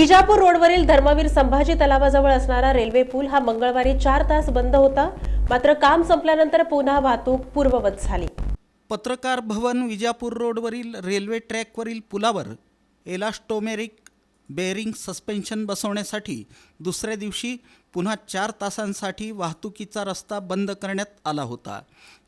विजापूर रोडवरील धर्मवीर संभाजी तलावाजवळ असणारा रेल्वे पूल हा मंगळवारी 4 तास बंद होता. मात्र काम संपल्यानंतर पुन्हा वाहतूक पूर्ववत झाली. पत्रकार भवन विजापूर रोडवरील रेल्वे ट्रॅकवरील पुलावर एलास्टोमेरिक बेअरिंग सस्पेन्शन बसवण्यासाठी दुसऱ्या दिवशी पुन्हा 4 तासांसाठी वाहतुकीचा रस्ता बंद करण्यात आला होता.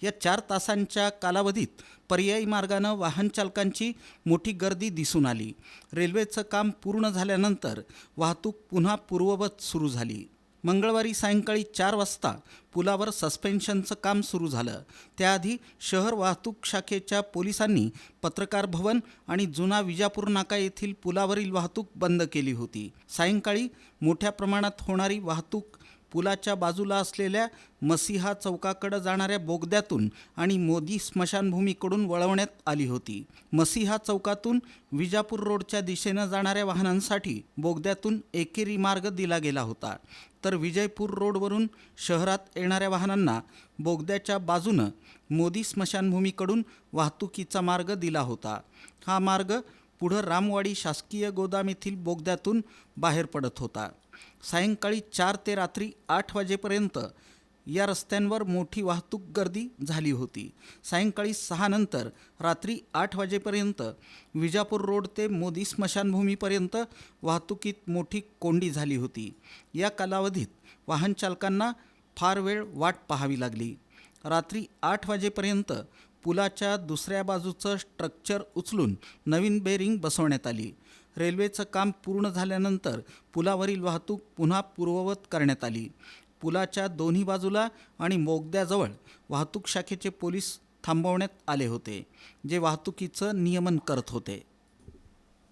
या 4 तासांच्या कालावधीत पर्यायी मार्गानं वाहन चालकांची मोठी गर्दी दिसून आली. रेल्वेचं काम पूर्ण झाल्यानंतर वाहतूक पुन्हा पूर्ववत सुरू झाली. मंगळवारी सायंकाळी 4 वाजता पुलावर सस्पेन्शनचं काम सुरू झालं. त्याआधी शहर वाहतूक शाखेच्या पोलिसांनी पत्रकार भवन आणि जुना विजापूर नाका येथील पुलावरील वाहतूक बंद केली होती. सायंकाळी मोठ्या प्रमाणात होणारी वाहतूक पुलाच्या बाजूला असलेल्या मसिहा चौकाकडे जाणाऱ्या बोगद्यातून आणि मोदी स्मशानभूमीकडून वळवण्यात आली होती. मसिहा चौकातून विजापूर रोडच्या दिशेनं जाणाऱ्या वाहनांसाठी बोगद्यातून एकेरी मार्ग दिला गेला होता, तर विजयपूर रोडवरून शहरात येणाऱ्या वाहनांना बोगद्याच्या बाजूनं मोदी स्मशानभूमीकडून वाहतुकीचा मार्ग दिला होता. हा मार्ग पुढं रामवाडी शासकीय गोदाम येथील बोगद्यातून बाहेर पडत होता. सायंकाळी 4 ते रात्री 8 वाजेपर्यंत या रस्त्यांवर मोठी वाहतूक गर्दी झाली होती. सायंकाळी 6 नंतर रात्री 8 वाजेपर्यंत विजापूर रोड ते मोदी स्मशानभूमीपर्यंत वाहतुकीत मोठी कोंडी झाली होती. या कालावधीत वाहन चालकांना फार वेळ वाट पाहावी लागली. रात्री 8 वाजेपर्यंत पुलाच्या दुसऱ्या बाजूचं स्ट्रक्चर उचलून नवीन बेअरिंग बसवण्यात आली. रेल्वेचं काम पूर्ण झाल्यानंतर पुलावरील वाहतूक पुन्हा पूर्ववत करण्यात आली. पुलाच्या दोन्ही बाजूला आणि बोगद्याजवळ वाहतूक शाखेचे पोलीस थांबवण्यात आले होते, जे वाहतुकीचं नियमन करत होते.